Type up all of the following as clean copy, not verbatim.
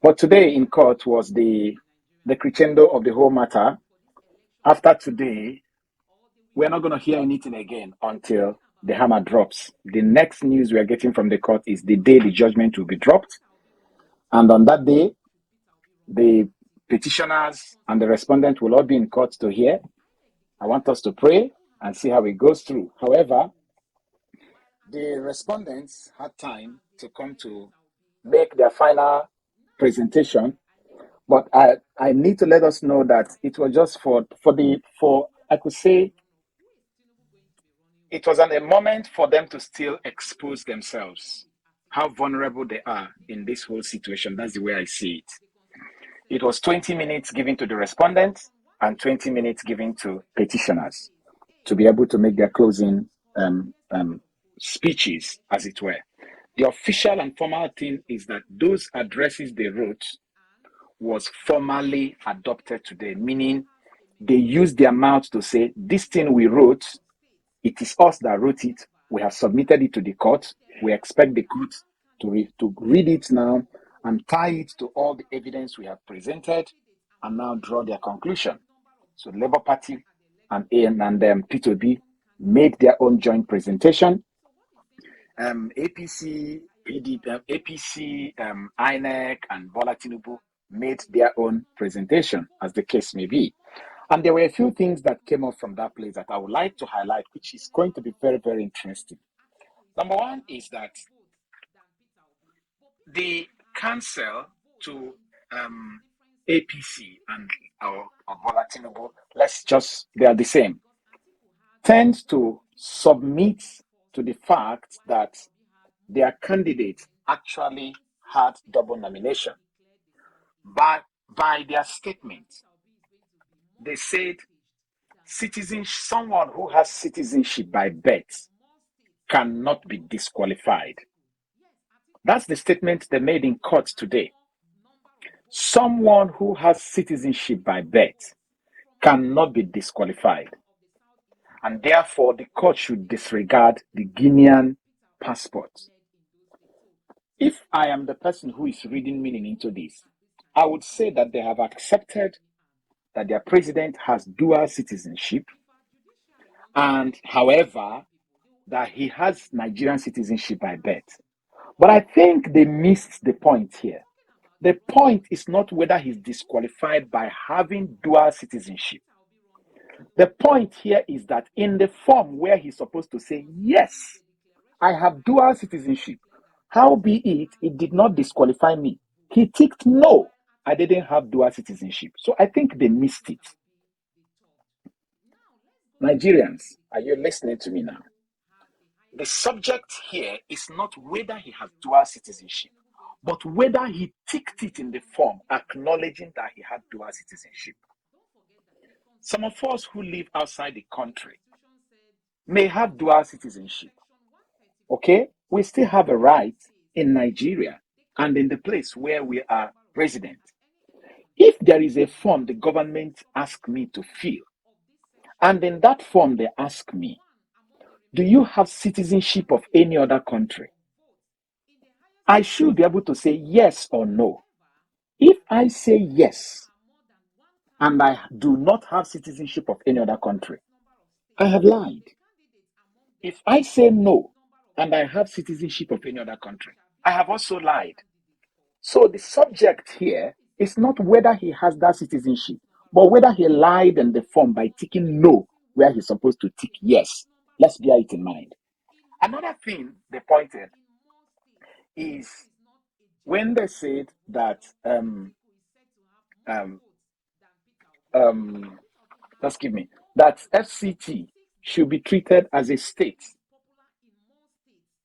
But today in court was the crescendo of the whole matter. After today, we're not going to hear anything again until the hammer drops. The next news we are getting from the court is the day the judgment will be dropped. And on that day, the petitioners and the respondent will all be in court to hear. I want us to pray and see how it goes through. However, the respondents had time to come to make their final presentation, but I need to let us know that it was just for I could say it was a moment for them to still expose themselves, how vulnerable they are in this whole situation. That's the way I see it. It was 20 minutes given to the respondents and 20 minutes given to petitioners to be able to make their closing speeches, as it were. The official and formal thing is that those addresses they wrote was formally adopted today, meaning they used their mouth to say, this thing we wrote, it is us that wrote it. We have submitted it to the court. We expect the court to read it now and tie it to all the evidence we have presented and now draw their conclusion. So the Labour Party and Peter Obi made their own joint presentation. APC, INEC, and Bola Tinubu made their own presentation, as the case may be. And there were a few things that came up from that place that I would like to highlight, which is going to be very, very interesting. Number one is that the counsel to APC and our Bola Tinubu, they are the same, tends to submit to the fact that their candidate actually had double nomination. By their statement, they said someone who has citizenship by birth cannot be disqualified. That's the statement they made in court today. Someone who has citizenship by birth cannot be disqualified. And therefore, the court should disregard the Guinean passport. If I am the person who is reading meaning into this, I would say that they have accepted that their president has dual citizenship, and however, that he has Nigerian citizenship by birth. But I think they missed the point here. The point is not whether he's disqualified by having dual citizenship. The point here is that in the form where he's supposed to say, yes, I have dual citizenship, howbeit it did not disqualify me, he ticked no, I didn't have dual citizenship. So I think they missed it. Nigerians, are you listening to me now? The subject here is not whether he has dual citizenship, but whether he ticked it in the form acknowledging that he had dual citizenship. Some of us who live outside the country may have dual citizenship. Okay? We still have a right in Nigeria and in the place where we are resident. If there is a form the government asks me to fill, and in that form they ask me, do you have citizenship of any other country? I should be able to say yes or no. If I say yes, and I do not have citizenship of any other country, I have lied. If I say no, and I have citizenship of any other country, I have also lied. So the subject here is not whether he has that citizenship, but whether he lied in the form by ticking no, where he's supposed to tick yes. Let's bear it in mind. Another thing they pointed is when they said that that FCT should be treated as a state.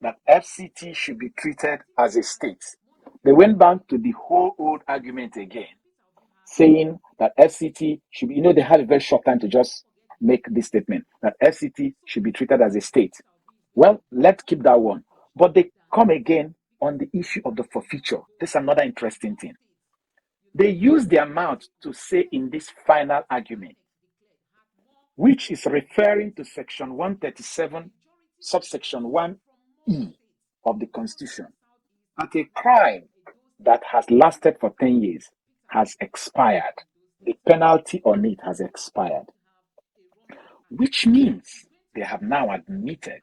That FCT should be treated as a state. They went back to the whole old argument again, saying that FCT should be, they had a very short time to just make this statement, that FCT should be treated as a state. Well, let's keep that one. But they come again on the issue of the forfeiture. This is another interesting thing. They use their mouth to say in this final argument, which is referring to section 137, subsection 1E of the Constitution, that a crime that has lasted for 10 years has expired. The penalty on it has expired, which means they have now admitted.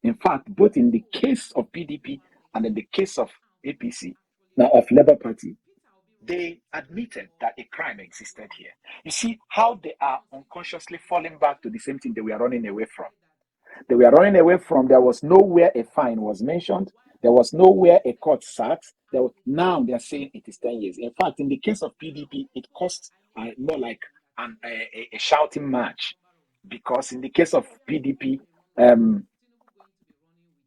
In fact, both in the case of PDP and in the case of APC, now of Labour Party, they admitted that a crime existed here. You see how they are unconsciously falling back to the same thing they were running away from. They were running away from, there was nowhere a fine was mentioned. There was nowhere a court sat. Now they are saying it is 10 years. In fact, in the case of PDP, it costs more like a shouting match, because in the case of PDP,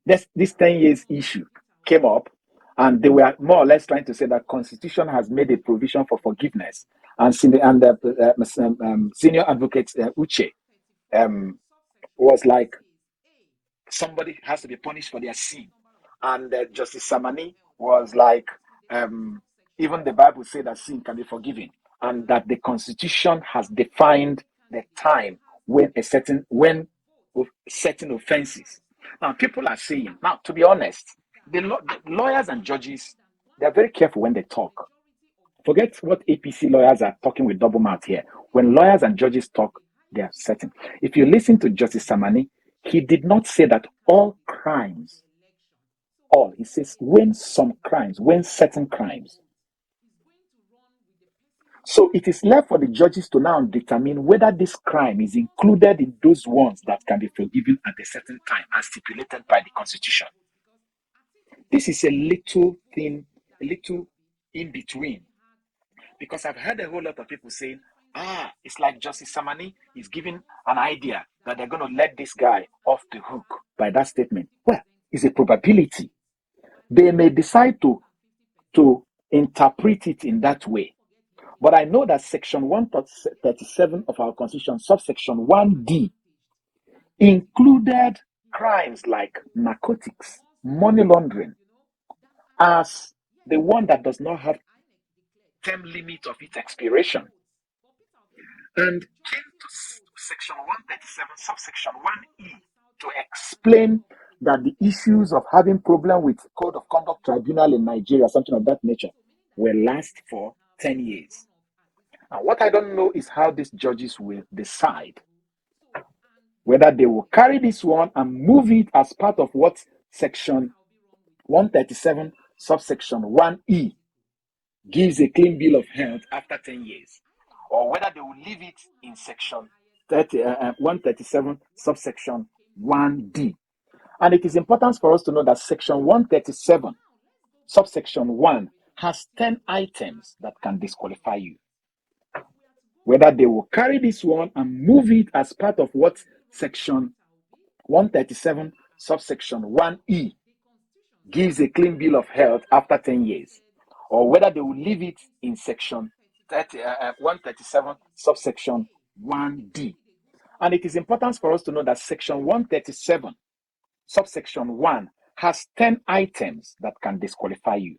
this 10 years issue came up, and they were more or less trying to say that Constitution has made a provision for forgiveness. And senior advocate Uche was like, somebody has to be punished for their sin. And Justice Samani was like, even the Bible said that sin can be forgiven, and that the Constitution has defined the time when certain offenses. Now, people are saying, now, to be honest, the lawyers and judges, they're very careful when they talk. Forget what APC lawyers are talking with double mouth here. When lawyers and judges talk, they are certain. If you listen to Justice Samani, he did not say that all crimes, he says when certain crimes. So it is left for the judges to now determine whether this crime is included in those ones that can be forgiven at a certain time as stipulated by the Constitution. This is a little thing, a little in between. Because I've heard a whole lot of people saying, it's like Justice Samani is giving an idea that they're going to let this guy off the hook by that statement. Well, it's a probability. They may decide to interpret it in that way. But I know that Section 137 of our Constitution, subsection 1D, included crimes like narcotics, money laundering, as the one that does not have term limit of its expiration. And came to Section 137, subsection 1E, to explain that the issues of having problem with Code of Conduct Tribunal in Nigeria, something of that nature, will last for 10 years. And what I don't know is how these judges will decide whether they will carry this one and move it as part of what Section 137, subsection 1E gives a clean bill of health after 10 years, or whether they will leave it in Section 137, subsection 1D. And it is important for us to know that Section 137, subsection 1, has 10 items that can disqualify you. Whether they will carry this one and move it as part of what Section 137, subsection 1E gives a clean bill of health after 10 years, or whether they will leave it in Section 137, subsection 1D. And it is important for us to know that Section 137, subsection 1, has 10 items that can disqualify you.